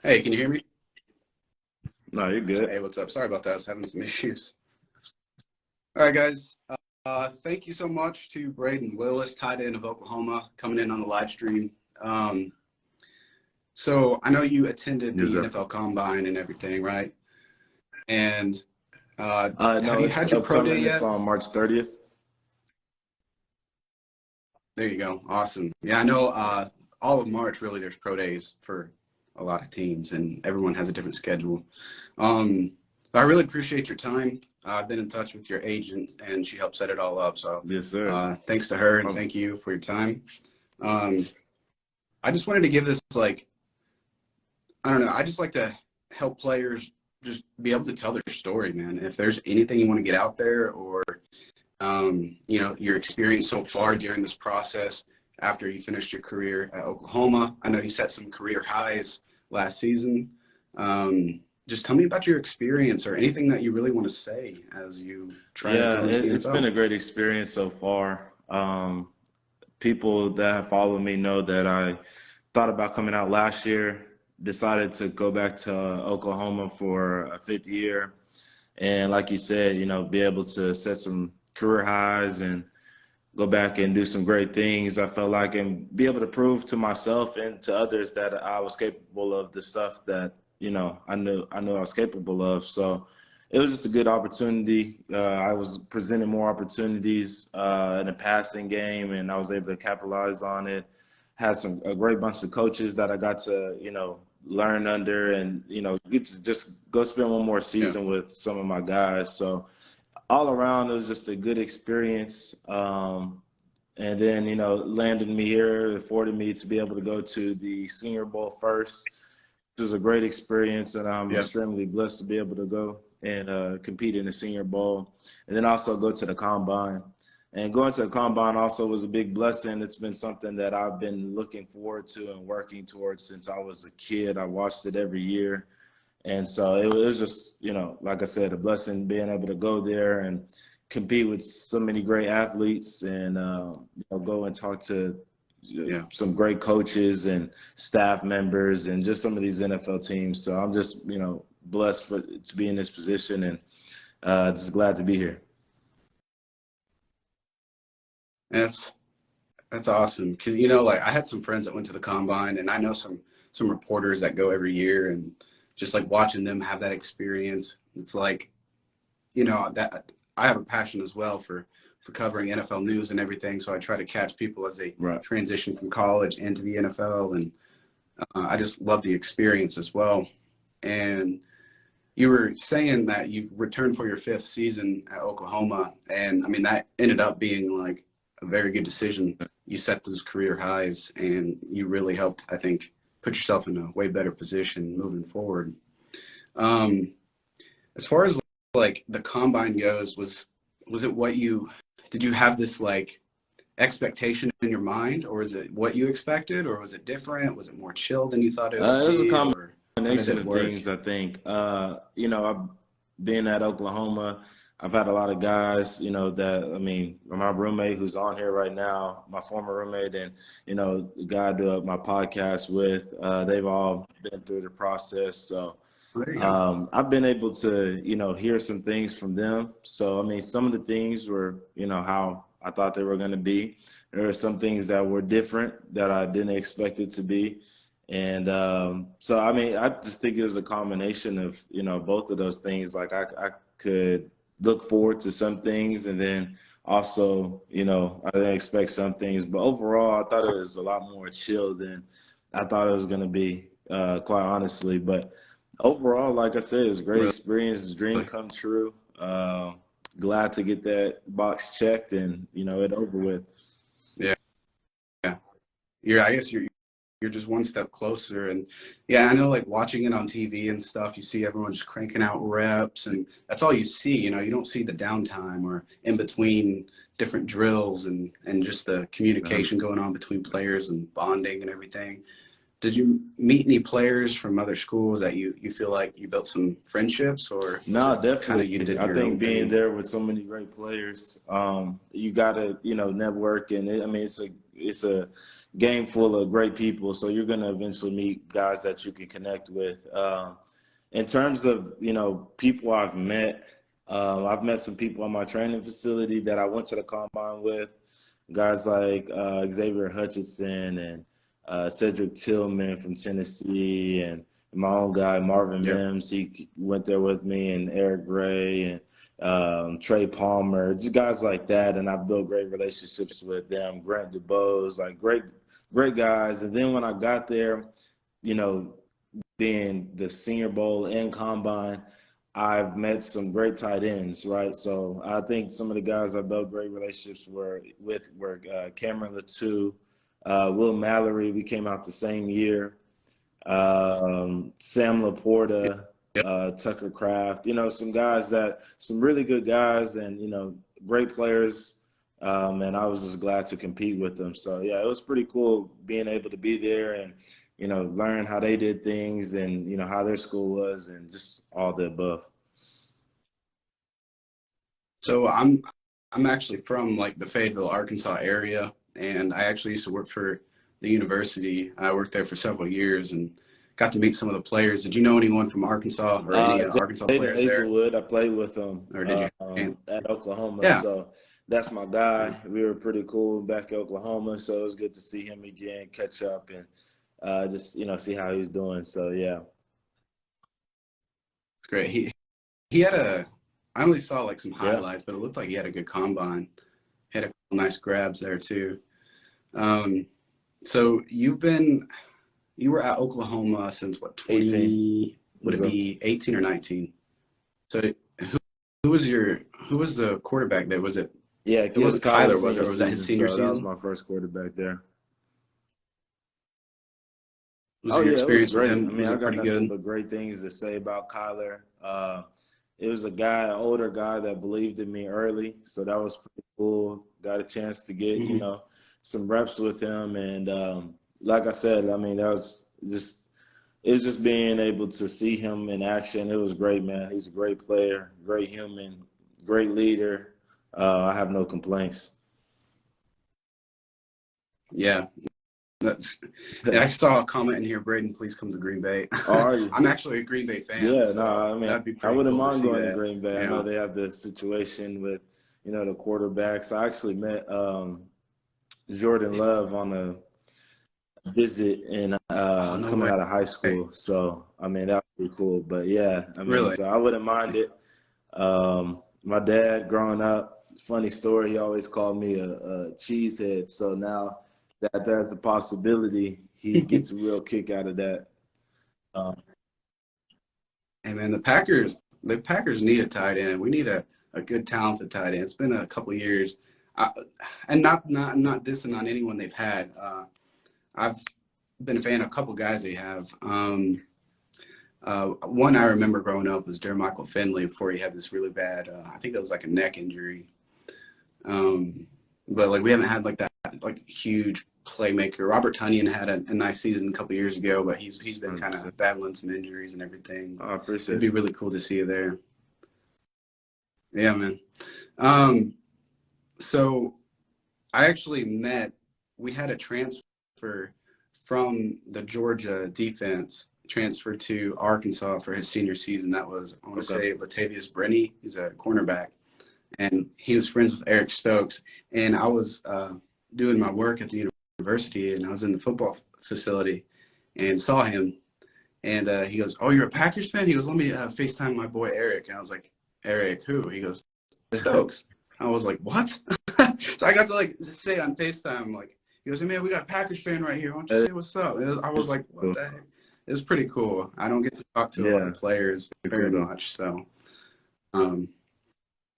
Hey, can you hear me? No, you're good. Hey, what's up? Sorry about that. I was having some issues. All right, guys. Thank you so much to Brayden Willis, tight end of Oklahoma, coming in on the live stream. Um, so I know you attended Yes, the sir. NFL Combine and everything, right? And have No, you it's had your pro day upcoming. It's yet? on March 30th. There you go. Awesome. Yeah, I know all of March, really, there's pro days for a lot of teams, and everyone has a different schedule. But I really appreciate your time. I've been in touch with your agent, and she helped set it all up. So Yes, sir. thanks to her, and Um, thank you for your time. Um, I just wanted to give this, like, I don't know, I just like to help players just be able to tell their story, man. If there's anything you want to get out there, or your experience so far during this process after you finished your career at Oklahoma. I know you set some career highs last season. Just tell me about your experience or anything that you really want to say as you try to yeah, go into the it's been NFL. a great experience so far. People that have followed me know that I thought about coming out last year, decided to go back to Oklahoma for a fifth year. And like you said, be able to set some career highs and go back and do some great things. I felt like and be able to prove to myself and to others that I was capable of the stuff that I knew I was capable of. So it was just a good opportunity. I was presented more opportunities in the passing game, and I was able to capitalize on it. Had a great bunch of coaches that I got to learn under, and get to just go spend one more Yeah. season with some of my guys. So all around, it was just a good experience. And then, landed me here, afforded me to be able to go to the Senior Bowl first, which was a great experience. And I'm Yeah. extremely blessed to be able to go and compete in the Senior Bowl, and then also go to the Combine. And going to the Combine also was a big blessing. It's been something that I've been looking forward to and working towards since I was a kid. I watched it every year. And so it was just, like I said, a blessing being able to go there and compete with so many great athletes and go and talk to Yeah. some great coaches and staff members and just some of these NFL teams. So I'm just, blessed to be in this position and just glad to be here. That's that's awesome. Because like I had some friends that went to the Combine, and I know some reporters that go every year, and just like watching them have that experience, it's like that I have a passion as well for covering NFL news and everything. So I try to catch people as they Right. transition from college into the NFL, and I just love the experience as well. And you were saying that you've returned for your fifth season at Oklahoma, and I mean that ended up being like a very good decision. You set those career highs, and you really helped, I think, put yourself in a way better position moving forward. Um, as far as like the combine goes, was it what you did you have this like expectation in your mind, or is it what you expected, or was it different? Was it more chill than you thought it would It was a be, or how did combination it of work? things, I think. I've been at Oklahoma. I've had a lot of guys, my roommate who's on here right now, my former roommate, and, the guy I do my podcast with, they've all been through the process. So There you go. I've been able to, hear some things from them. So, some of the things were, how I thought they were going to be. There are some things that were different that I didn't expect it to be. And so, I just think it was a combination of, both of those things. Like I could look forward to some things, and then also, I didn't expect some things. But overall, I thought it was a lot more chill than I thought it was going to be, quite honestly. But overall, like I said, it's a great Really? experience, dream come true. Glad to get that box checked and, it over with. Yeah. Yeah. I guess you're just one step closer. And yeah, I know like watching it on TV and stuff, you see everyone just cranking out reps, and that's all you see. You don't see the downtime or in between different drills, and just the communication going on between players and bonding and everything. Did you meet any players from other schools that you feel like you built some friendships, or was No, it kind of you definitely. did I your think own being thing? there with so many great players, you gotta, network, and it's it's a game full of great people, so you're gonna eventually meet guys that you can connect with. In terms of people I've met some people on my training facility that I went to the combine with, guys like Xavier Hutchinson and Cedric Tillman from Tennessee, and my own guy Marvin Mims. He went there with me, and Eric Gray and Trey Palmer, just guys like that. And I've built great relationships with them. Grant DuBose, like great guys. And then when I got there, being the Senior Bowl and Combine, I've met some great tight ends, right? So I think some of the guys I built great relationships were Cameron Latou, Will Mallory. We came out the same year. Sam Laporta, Tucker Kraft. Some guys some really good guys, and great players. And I was just glad to compete with them. So yeah, it was pretty cool being able to be there and learn how they did things and, how their school was and just all the above. So I'm actually from like the Fayetteville, Arkansas area, and I actually used to work for the university. I worked there for several years and got to meet some of the players. Did you know anyone from Arkansas or any Arkansas players there? Hazelwood, I played with him or did you? at Oklahoma. Yeah. So that's my guy. We were pretty cool back at Oklahoma, so it was good to see him again, catch up, and just see how he's doing. So yeah, it's great. He had I only saw like some highlights, but it looked like he had a good combine. He had a couple nice grabs there too. So you were at Oklahoma since what, 20? 18. Would it be 18 or 19? So who was the quarterback there? Was it? Yeah, it was Kyler, was it? Or was that his senior season? That was my first quarterback there. Your experience it was great. with him? I mean, I got nothing good? but great things to say about Kyler. It was an older guy that believed in me early, so that was pretty cool. Got a chance to get some reps with him, and like I said, I mean, it was just being able to see him in action. It was great, man. He's a great player, great human, great leader. I have no complaints. Yeah. I saw a comment in here, Brayden, please come to Green Bay. Oh, are you? I'm actually a Green Bay fan. Yeah, so I mean, that'd be I wouldn't cool mind to going see to Green Bay. Yeah. I know they have the situation with, the quarterbacks. I actually met Jordan Love on a visit in coming out of high school. So, I mean, that would be cool. But yeah, I mean, Really? so I wouldn't mind it. My dad, growing up, funny story, he always called me a cheesehead. So now that there's a possibility, he gets a real kick out of that. Hey, man, the Packers need a tight end. We need a good, talented tight end. It's been a couple of years. And not dissing on anyone they've had. I've been a fan of a couple guys they have. One I remember growing up was Michael Finley before he had this really bad, I think it was like a neck injury. But like we haven't had like that like huge playmaker. Robert Tonyan had a nice season a couple of years ago, but he's been kind of battling some injuries and everything. I appreciate it. It'd be really cool to see you there. Yeah, man. So I actually we had a transfer from the Georgia defense transfer to Arkansas for his senior season. That was, I want to say, Latavius Brenny. He's a cornerback. And he was friends with Eric Stokes. And I was doing my work at the university, and I was in the football facility and saw him. And he goes, "Oh, you're a Packers fan?" He goes, "Let me FaceTime my boy Eric." And I was like, "Eric, who?" He goes, "Stokes." I was like, "What?" So I got to like say on FaceTime, like, he goes, "Hey, man, we got a Packers fan right here. Why don't you say what's up?" I was like, "What the heck?" It was pretty cool. I don't get to talk to a lot of players very much. So, and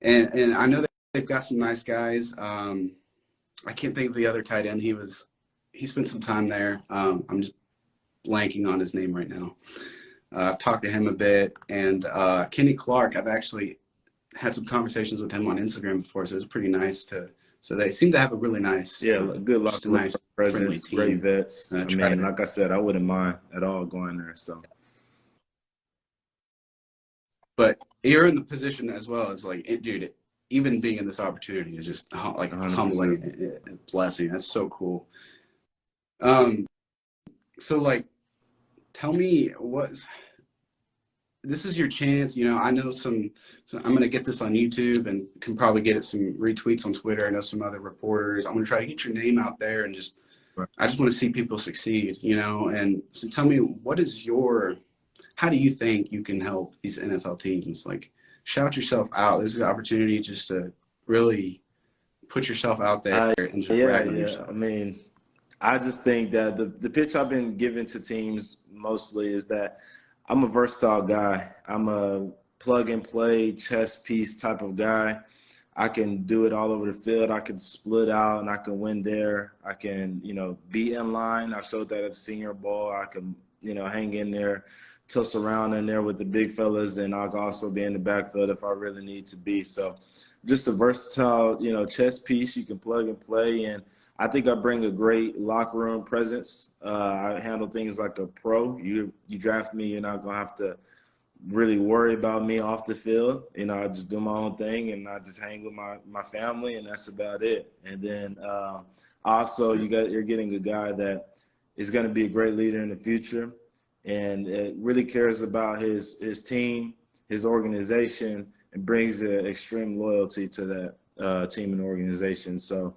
I know that they've got some nice guys. I can't think of the other tight end. He spent some time there. I'm just blanking on his name right now. I've talked to him a bit, and Kenny Clark, I've actually had some conversations with him on Instagram before, so it was pretty nice so they seem to have a really nice, good luck, nice presence, great vets. I mean, like I said, I wouldn't mind at all going there. So, but you're in the position as well as like, dude, even being in this opportunity is just like humbling 100%. and blessing. That's so cool. Um, so like, tell me this is your chance. You know, I know so I'm going to get this on YouTube and can probably get it some retweets on Twitter. I know some other reporters. I'm going to try to get your name out there and I just want to see people succeed, you know? And so tell me, how do you think you can help these NFL teams? Like, shout yourself out. This is an opportunity just to really put yourself out there and just Yeah, brag on yeah. I yourself. mean, I just think that the pitch I've been giving to teams mostly is that I'm a versatile guy. I'm a plug and play chess piece type of guy. I can do it all over the field. I can split out and I can win there. I can, be in line. I showed that at the Senior Bowl. I can, hang in there, tussle around in there with the big fellas, and I can also be in the backfield if I really need to be. So just a versatile, chess piece you can plug and play. And I think I bring a great locker room presence. I handle things like a pro. You draft me, you're not going to have to really worry about me off the field. I just do my own thing and I just hang with my family, and that's about it. And then also you're getting a guy that is going to be a great leader in the future, and it really cares about his team, his organization, and brings extreme loyalty to that team and organization. So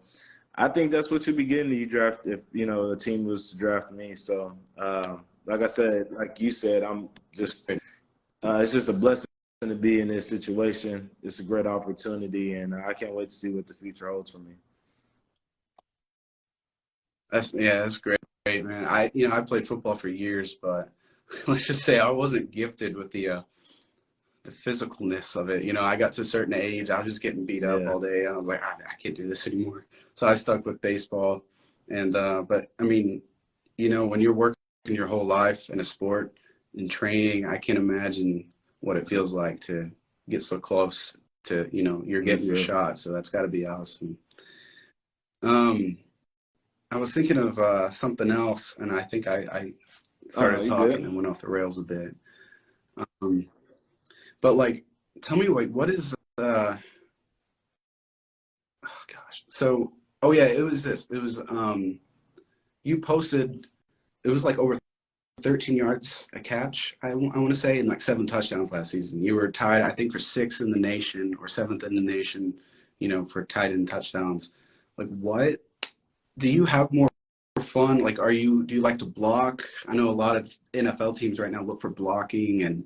I think that's what you'd be getting if you draft, if a team was to draft me. So like I said, like you said, I'm just it's just a blessing to be in this situation. It's a great opportunity, and I can't wait to see what the future holds for me. That's great, man. I played football for years, but let's just say I wasn't gifted with the physicalness of it. I got to a certain age, I was just getting beat up Yeah. all day. I was like, I can't do this anymore. So I stuck with baseball. And but I mean, when you're working your whole life in a sport and training, I can't imagine what it feels like to get so close to, you're Yes, getting your sir. shot. So that's got to be awesome. Um, I was thinking of something else, and I think I Oh, no, started you talking good? and went off the rails a bit. Um, but like, tell me, like, what is oh gosh. So, oh yeah, it was this. It was you posted. It was like over 13 yards a catch. I want to say, and like 7 touchdowns last season. You were tied, I think, for sixth in the nation or seventh in the nation. For tight end touchdowns. Like, what do you have more fun? Like, do you like to block? I know a lot of NFL teams right now look for blocking and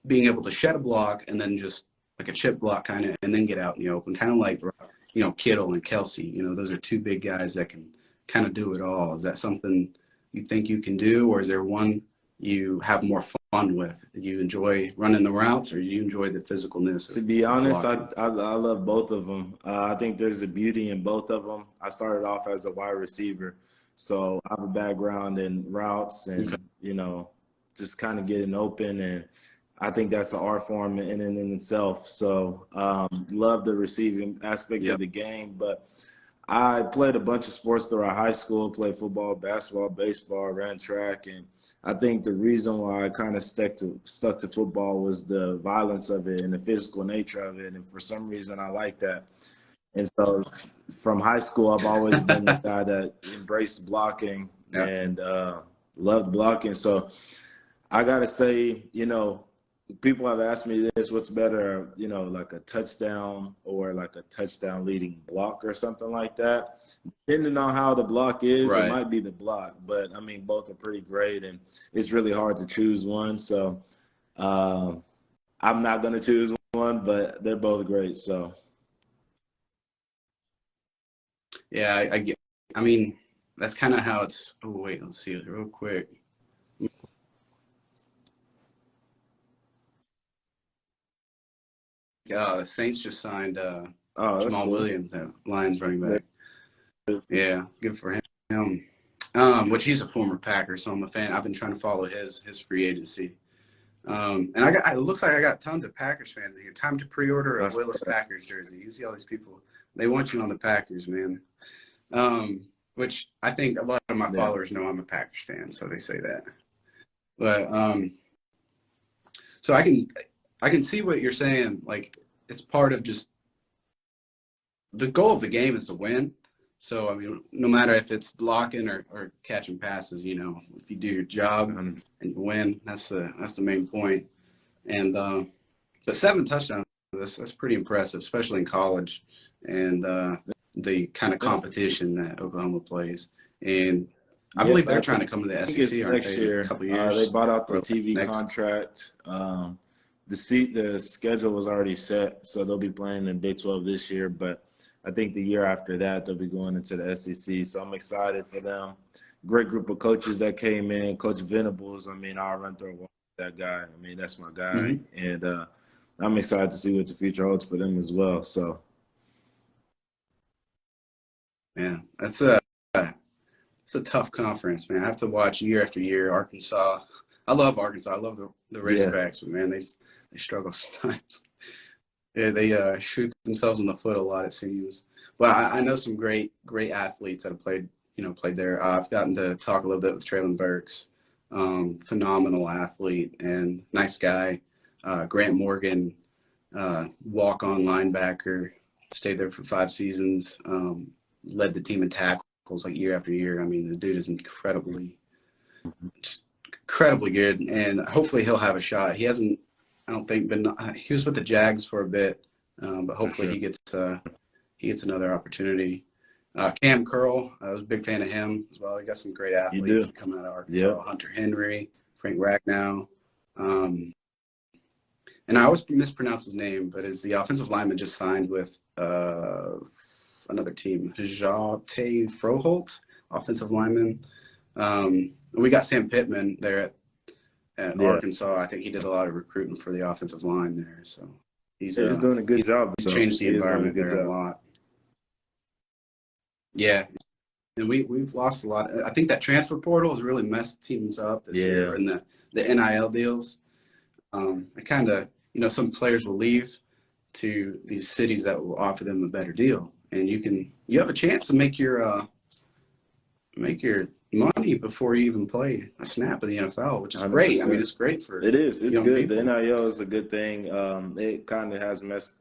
being able to shed a block and then just like a chip block kind of, and then get out in the open, kind of like Kittle and Kelsey. Those are two big guys that can kind of do it all. Is that something you think you can do, or is there one you have more fun with? Do you enjoy running the routes, or do you enjoy the physicalness To be of honest, blocking? I love both of them. I think there's a beauty in both of them. I started off as a wide receiver, so I have a background in routes Okay. and just kind of getting open, and I think that's an art form in itself. So love the receiving aspect of Yep. the game, but I played a bunch of sports throughout high school, played football, basketball, baseball, ran track, and I think the reason why I kind of stuck to football was the violence of it and the physical nature of it, and for some reason I like that. And so from high school, I've always been the guy that embraced blocking Yeah. and loved blocking. So I gotta say, people have asked me this, what's better, like a touchdown or like a touchdown leading block or something like that. Depending on how the block is, it Right. might be the block, but I mean, both are pretty great, and it's really hard to choose one. So um, I'm not going to choose one, but they're both great. So Yeah, I get. I mean, that's kind of how it's. Oh wait, let's see it real quick. The Saints just signed oh, that's Jamal cool. Williams, the Lions running Yeah. back. Yeah, good for him. Which he's a former Packer, so I'm a fan. I've been trying to follow his free agency. And it looks like I got tons of Packers fans in here. Time to pre-order a That's Willis Packers jersey. You can see all these people. They want you on the Packers, man. Which I think a lot of my yeah. followers know I'm a Packers fan, so they say that. But so I can see what you're saying. Like, it's part of just the goal of the game is to win. So, I mean, no matter if it's blocking or catching passes, you know, if you do your job and you win, that's the main point. And but 7 touchdowns, that's pretty impressive, especially in college and the kind of competition that Oklahoma plays. And I believe they're trying to come to the SEC, aren't next they? year. In a couple of years. They bought out the Or TV next. contract. The schedule was already set, so they'll be playing in Big 12 this year. But I think the year after that, they'll be going into the SEC. So I'm excited for them. Great group of coaches that came in. Coach Venables, I mean, I'll run through that guy. I mean, that's my guy. Mm-hmm. And I'm excited to see what the future holds for them as well. So, yeah, it's a tough conference, man. I have to watch year after year. Arkansas, I love Arkansas. I love the Razorbacks, but man, they struggle sometimes. Yeah, they shoot themselves in the foot a lot, it seems. But I know some great athletes that have played there. I've gotten to talk a little bit with Traylon Burks, phenomenal athlete and nice guy. Grant Morgan, walk-on linebacker, stayed there for 5 seasons, led the team in tackles like year after year. I mean, the dude is incredibly good, and hopefully he'll have a shot. He hasn't, I don't think, he was with the Jags for a bit, but hopefully he gets another opportunity. Cam Curl, I was a big fan of him as well. He got some great athletes coming out of Arkansas. Yep. Hunter Henry, Frank Ragnow. And I always mispronounce his name, but is the offensive lineman just signed with another team, Jate Froholt, offensive lineman. We got Sam Pittman there at Arkansas. I think he did a lot of recruiting for the offensive line there. So he's doing a good job. He's changed the environment there a lot. Yeah. And we've lost a lot. I think that transfer portal has really messed teams up this year, and the NIL deals. It kind of, you know, some players will leave to these cities that will offer them a better deal, and you have a chance to make your money before you even play a snap in the NFL, which is 100%. Great. I mean, it's great for it is. It's good. People. The NIL is a good thing. It kind of has messed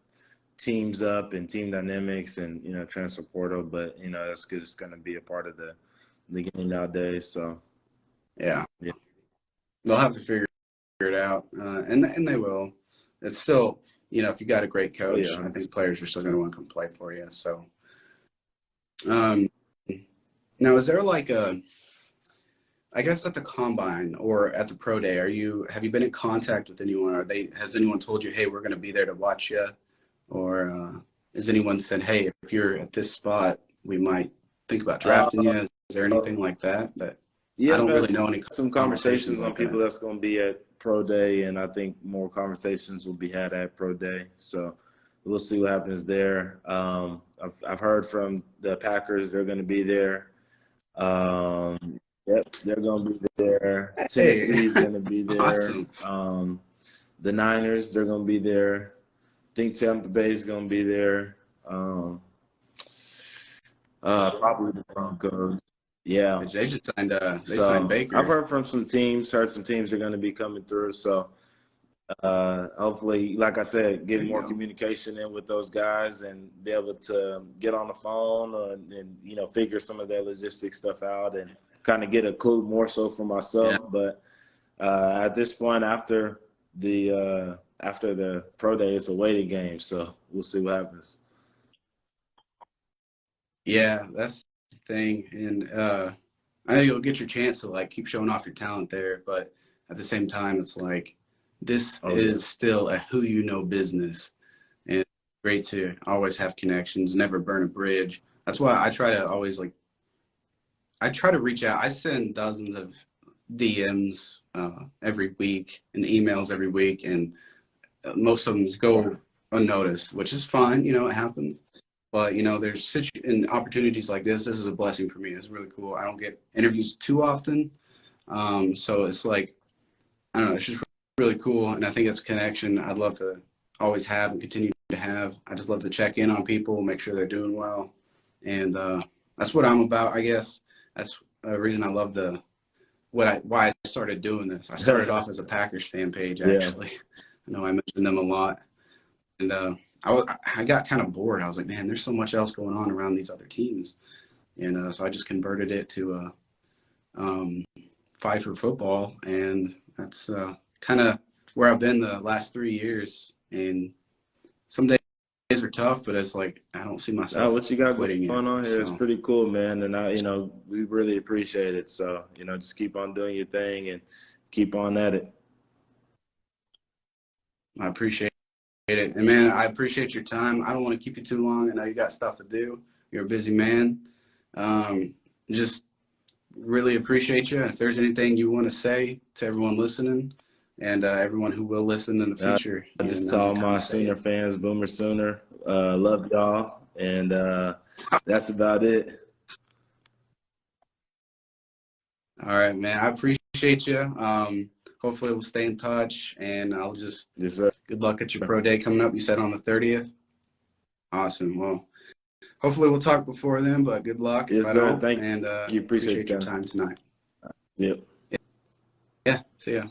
teams up and team dynamics and, you know, transfer portal, but, you know, that's just going to be a part of the game nowadays. So, yeah. They'll have to figure it out, and they will. It's still, you know, if you got a great coach, I think players are still going to want to come play for you. So, now is there like I guess at the combine or at the pro day, have you been in contact with anyone? Has anyone told you, hey, we're going to be there to watch you? Or has anyone said, hey, if you're at this spot, we might think about drafting you? Is there anything like that? I don't really know any. Some conversations on people that's going to be at pro day, and I think more conversations will be had at pro day. So we'll see what happens there. I've heard from the Packers; they're going to be there. Yep, they're going to be there. Tennessee's going to be there. Awesome. The Niners, they're going to be there. I think Tampa Bay is going to be there. Probably the Broncos. Yeah. They just signed signed Baker. I've heard from some teams, are going to be coming through. So hopefully, like I said, get more communication in with those guys and be able to get on the phone and, you know, figure some of that logistics stuff out and kind of get a clue more so for myself. Yeah. But at this point, after the pro day, it's a waiting game. So we'll see what happens. Yeah, that's the thing. And I know you'll get your chance to like keep showing off your talent there, but at the same time, it's like this is still a who you know business. And it's great to always have connections, never burn a bridge. That's why I try to always reach out. I send dozens of DMs every week and emails every week, and most of them go unnoticed, which is fine. You know, it happens. But, you know, there's opportunities like this. This is a blessing for me. It's really cool. I don't get interviews too often. So it's like, I don't know, it's just really cool. And I think it's a connection I'd love to always have and continue to have. I just love to check in on people, make sure they're doing well. And that's what I'm about, I guess. That's the reason I love why I started doing this. I started off as a Packers fan page, actually. I know I mentioned them a lot. And I got kind of bored. I was like, man, there's so much else going on around these other teams. And so I just converted it to Phifer football, and that's kind of where I've been the last 3 years. And some days are tough, but it's like I don't see Now, myself what you got quitting it. going on here is So pretty cool, man. And we really appreciate it. So, just keep on doing your thing and keep on at it. I appreciate it. And man, I appreciate your time. I don't want to keep you too long. I know you got stuff to do. You're a busy man. Just really appreciate you. If there's anything you want to say to everyone listening and everyone who will listen in the future, Just to now's all your time my to say Sooner it. fans, Boomer Sooner, love y'all. And that's about it. All right, man. I appreciate you. Hopefully we'll stay in touch, and I'll just Yes, sir. good luck at your pro day coming up. You said on the 30th. Awesome. Well, hopefully we'll talk before then, but good luck if Yes, I sir. don't. Thank And you. Appreciate appreciate your you. time tonight. Yep. Yeah. See ya.